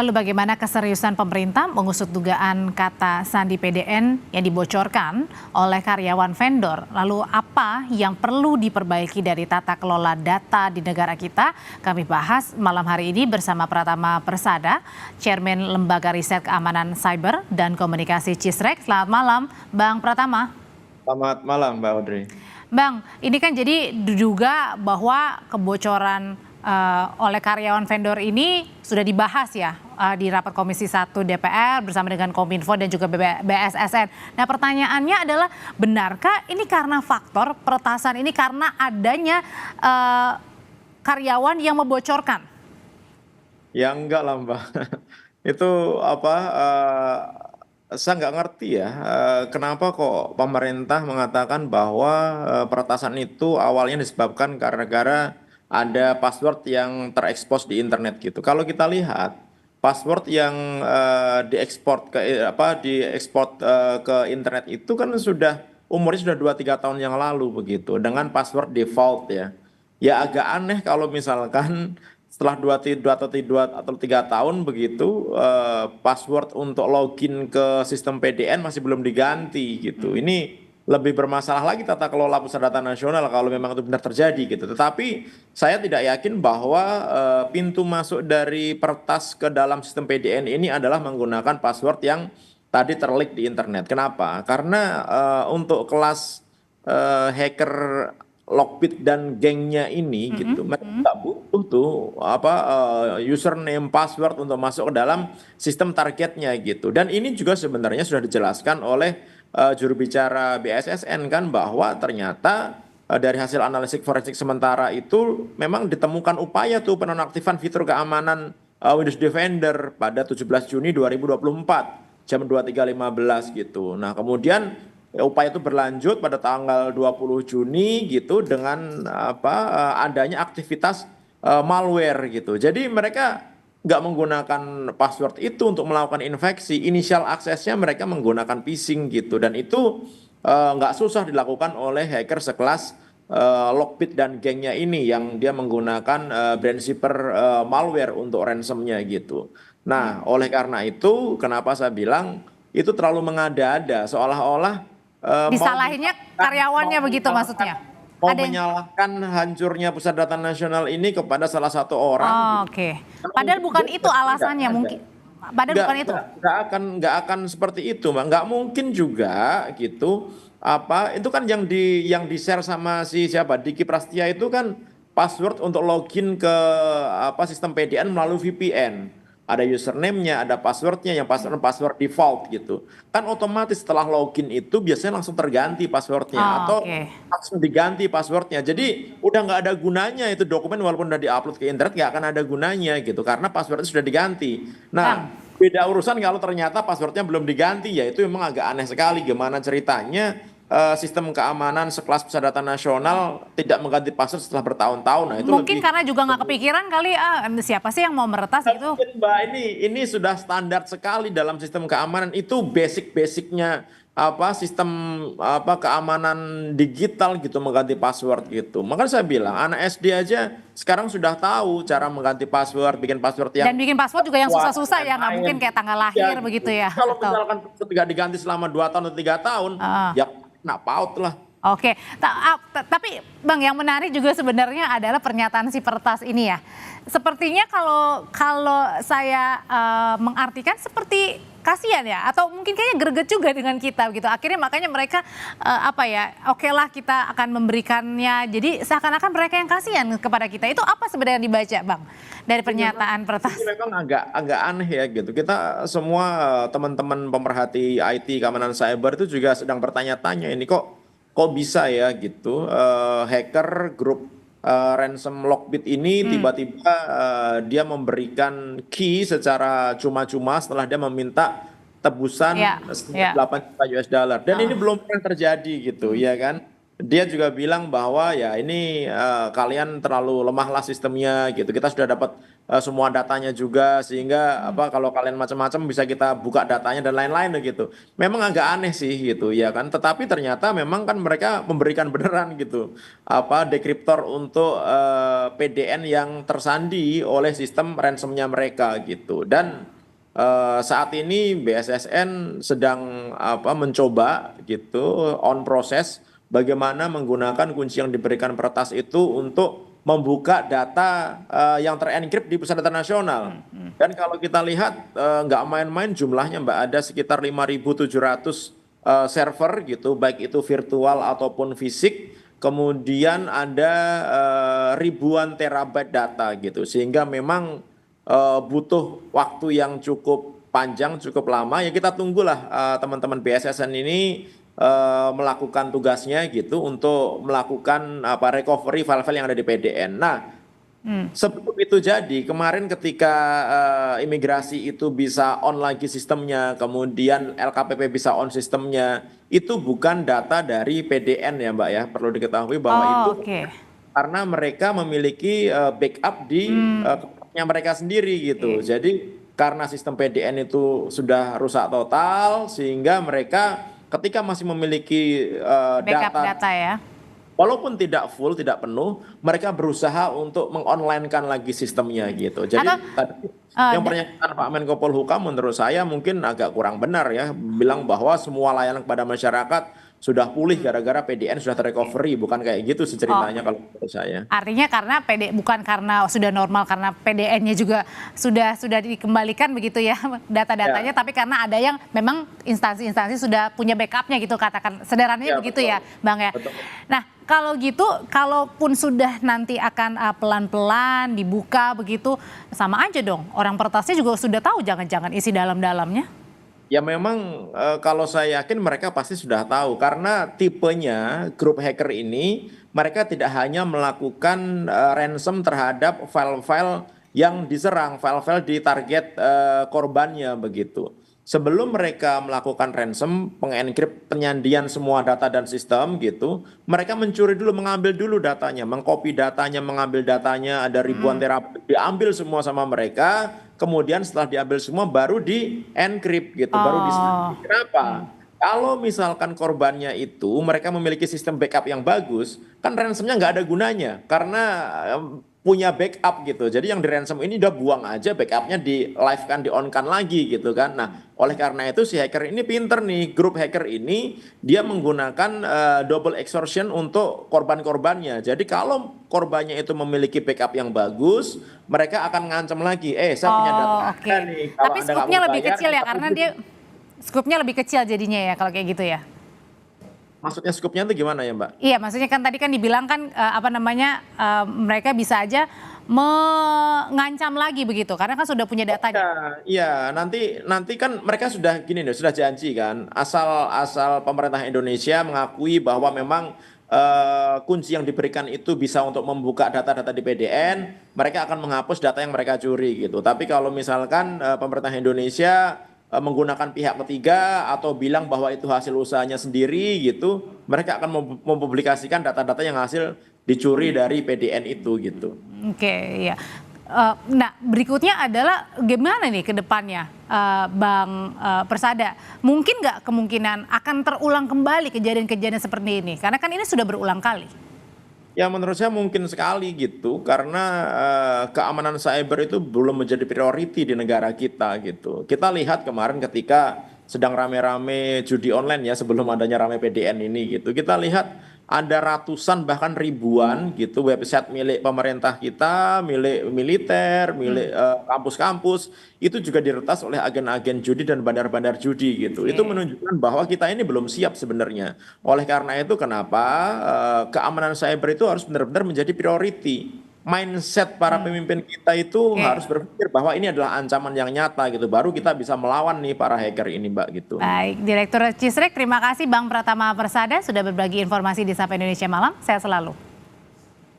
Lalu bagaimana keseriusan pemerintah mengusut dugaan kata sandi PDN yang dibocorkan oleh karyawan vendor? Lalu apa yang perlu diperbaiki dari tata kelola data di negara kita? Kami bahas malam hari ini bersama Pratama Persada, Chairman Lembaga Riset Keamanan Cyber dan Komunikasi CISREC. Selamat malam, Bang Pratama. Selamat malam, Mbak Audrey. Bang, ini kan jadi diduga bahwa kebocoran oleh karyawan vendor ini sudah dibahas ya di rapat Komisi 1 DPR bersama dengan Kominfo dan juga BSSN. Nah, pertanyaannya adalah benarkah ini karena faktor peretasan ini karena adanya karyawan yang membocorkan? Ya enggak lah, Mbak. Itu apa? Saya nggak ngerti ya, kenapa kok pemerintah mengatakan bahwa peretasan itu awalnya disebabkan karena ada password yang terekspos di internet gitu. Kalau kita lihat password yang diekspor ke internet itu kan sudah umurnya sudah 2-3 tahun yang lalu begitu dengan password default ya. Ya agak aneh kalau misalkan setelah 2 atau 3 tahun begitu password untuk login ke sistem PDN masih belum diganti gitu. Ini lebih bermasalah lagi tata kelola pusat data nasional kalau memang itu benar terjadi gitu. Tetapi saya tidak yakin bahwa pintu masuk dari pertas ke dalam sistem PDN ini adalah menggunakan password yang tadi terleak di internet. Kenapa? Karena untuk kelas hacker Lockbit dan gengnya ini gitu, mereka nggak butuh tuh username, password untuk masuk ke dalam sistem targetnya gitu. Dan ini juga sebenarnya sudah dijelaskan oleh juru bicara BSSN kan bahwa ternyata dari hasil analisis forensik sementara itu memang ditemukan upaya tuh penonaktifan fitur keamanan Windows Defender pada 17 Juni 2024 jam 23.15 gitu. Nah, kemudian upaya itu berlanjut pada tanggal 20 Juni gitu dengan adanya aktivitas malware gitu. Jadi mereka nggak menggunakan password itu untuk melakukan infeksi. Initial aksesnya mereka menggunakan phishing gitu. Dan itu nggak susah dilakukan oleh hacker sekelas Lockbit dan gengnya ini yang dia menggunakan Brandshipper malware untuk ransomnya gitu. Nah, oleh karena itu kenapa saya bilang itu terlalu mengada-ada seolah-olah Disalahinnya karyawannya begitu maksudnya? mau Ada yang menyalahkan hancurnya pusat data nasional ini kepada salah satu orang. Oke. Padahal bukan itu alasannya mungkin. Padahal bukan itu. Nggak akan seperti itu, Mbak. Nggak mungkin juga gitu. Itu kan yang di share sama si siapa Diki Prastia itu kan password untuk login ke sistem PDN melalui VPN. Ada username-nya, ada passwordnya yang password default gitu. Kan otomatis setelah login itu biasanya langsung terganti passwordnya atau langsung diganti passwordnya. Jadi udah nggak ada gunanya itu dokumen walaupun udah diupload ke internet nggak akan ada gunanya gitu karena passwordnya sudah diganti. Nah, beda urusan kalau ternyata passwordnya belum diganti ya itu memang agak aneh sekali gimana ceritanya sistem keamanan sekelas pusat data nasional tidak mengganti password setelah bertahun-tahun. Nah, itu Mungkin lebih karena juga nggak kepikiran kali siapa sih yang mau meretas gitu. mungkin, Mbak, ini sudah standar sekali dalam sistem keamanan itu basic-basicnya sistem keamanan digital gitu mengganti password gitu. Makanya saya bilang anak SD aja sekarang sudah tahu cara mengganti password, bikin password yang Dan bikin password juga yang kuat, susah-susah ya, nggak mungkin kayak tanggal lahir gitu. begitu ya. Kalau misalkan tidak diganti selama 2 tahun atau 3 tahun, ya nak paut lah. Oke, tapi Bang yang menarik juga sebenarnya adalah pernyataan si Pertas ini ya. Sepertinya kalau saya mengartikan seperti kasihan ya, atau mungkin kayaknya greget juga dengan kita gitu. Akhirnya makanya mereka oke lah kita akan memberikannya. Jadi seakan-akan mereka yang kasihan kepada kita. Itu apa sebenarnya yang dibaca, Bang, dari pernyataan Pertas? Ini memang agak aneh ya gitu. Kita semua teman-teman pemerhati IT keamanan cyber itu juga sedang bertanya-tanya ini kok bisa ya gitu hacker grup ransom Lockbit ini tiba-tiba dia memberikan key secara cuma-cuma setelah dia meminta tebusan 8 juta US dollar dan ini belum pernah terjadi gitu ya kan. dia juga bilang bahwa ya ini kalian terlalu lemahlah sistemnya gitu. Kita sudah dapat semua datanya juga sehingga apa kalau kalian macam-macam bisa kita buka datanya dan lain-lain gitu. Memang agak aneh sih gitu ya kan. Tetapi ternyata memang kan mereka memberikan beneran gitu apa dekriptor untuk PDN yang tersandi oleh sistem ransomnya mereka gitu. Dan saat ini BSSN sedang apa mencoba gitu on proses bagaimana menggunakan kunci yang diberikan peretas itu untuk membuka data yang terenkrip di pusat data nasional. Dan kalau kita lihat nggak main-main jumlahnya Mbak, ada sekitar 5.700 server gitu, baik itu virtual ataupun fisik. Kemudian ada ribuan terabyte data gitu, sehingga memang butuh waktu yang cukup panjang, cukup lama. Ya kita tunggulah teman-teman BSSN ini melakukan tugasnya gitu untuk melakukan apa recovery file-file yang ada di PDN. Nah, sebelum itu jadi, kemarin ketika imigrasi itu bisa on lagi sistemnya, kemudian LKPP bisa on sistemnya, itu bukan data dari PDN ya Mbak ya. Perlu diketahui bahwa Oh, itu oke. karena mereka memiliki backup di tempatnya mereka sendiri gitu. Jadi karena sistem PDN itu sudah rusak total, sehingga mereka ketika masih memiliki Backup data data ya. walaupun tidak full, tidak penuh, mereka berusaha untuk mengonlinekan lagi sistemnya gitu. Jadi Atau tadi eh, yang da- pernyataan Pak Menko Polhukam menurut saya mungkin agak kurang benar ya, bilang bahwa semua layanan kepada masyarakat sudah pulih gara-gara PDN sudah terrecovery, bukan kayak gitu sih oh, ceritanya kalau menurut saya. artinya karena bukan karena sudah normal, karena PDN-nya juga sudah dikembalikan begitu ya data-datanya, Ya, tapi karena ada yang memang instansi-instansi sudah punya backupnya gitu, katakan sederhananya ya begitu betul, ya Bang ya. betul. Nah kalau gitu, kalaupun sudah nanti akan pelan-pelan dibuka begitu, sama aja dong, orang peretasnya juga sudah tahu jangan-jangan isi dalam-dalamnya. Ya memang kalau saya yakin mereka pasti sudah tahu karena tipenya grup hacker ini mereka tidak hanya melakukan ransom terhadap file-file yang diserang, file-file di target korbannya begitu. Sebelum mereka melakukan ransom, pengenkrit penyandian semua data dan sistem gitu, mereka mencuri dulu, mengambil dulu datanya, mengcopy datanya, mengambil datanya, ada ribuan terabit, diambil semua sama mereka. Kemudian setelah diambil semua baru di encrypt gitu, baru Oh, disandi. Kenapa? Kalau misalkan korbannya itu mereka memiliki sistem backup yang bagus, kan ransomnya nggak ada gunanya karena punya backup gitu. Jadi yang di ransom ini udah buang aja backupnya di live kan, di on kan lagi gitu kan. Nah, oleh karena itu si hacker ini pinter nih, grup hacker ini dia menggunakan double extortion untuk korban-korbannya. Jadi kalau korbannya itu memiliki backup yang bagus, mereka akan ngancam lagi, saya punya data oh, oke. Anda nih, kalau Tapi Anda nggak skupnya mau lebih bayar, kecil ya, kita karena tutup. dia skupnya lebih kecil jadinya ya kalau kayak gitu ya. Maksudnya skupnya itu gimana ya Mbak? Iya, maksudnya kan tadi kan dibilang kan apa namanya mereka bisa aja mengancam lagi begitu, karena kan sudah punya datanya. Ya, iya, nanti nanti kan mereka sudah gini nih, sudah janji kan, asal pemerintah Indonesia mengakui bahwa memang kunci yang diberikan itu bisa untuk membuka data-data di PDN, mereka akan menghapus data yang mereka curi gitu. Tapi kalau misalkan pemerintah Indonesia menggunakan pihak ketiga atau bilang bahwa itu hasil usahanya sendiri gitu, mereka akan mempublikasikan data-data yang hasil dicuri dari PDN itu gitu. Oke, iya. Nah, berikutnya adalah gimana nih ke depannya, Bang Persada? Mungkin nggak kemungkinan akan terulang kembali kejadian-kejadian seperti ini? Karena kan ini sudah berulang kali. Ya menurut saya mungkin sekali gitu karena keamanan cyber itu belum menjadi priority di negara kita gitu. Kita lihat kemarin ketika sedang rame-rame judi online ya sebelum adanya rame PDN ini gitu. Kita lihat ada ratusan bahkan ribuan gitu website milik pemerintah kita, milik militer, milik kampus-kampus itu juga diretas oleh agen-agen judi dan bandar-bandar judi gitu. Itu Oke. menunjukkan bahwa kita ini belum siap sebenarnya. Oleh karena itu kenapa keamanan cyber itu harus benar-benar menjadi priority. Mindset para pemimpin kita itu Oke. harus berpikir bahwa ini adalah ancaman yang nyata gitu. Baru kita bisa melawan nih para hacker ini, Mbak gitu. Baik, Direktur Cisrek, terima kasih Bang Pratama Persada sudah berbagi informasi di Sapa Indonesia Malam. Sehat selalu.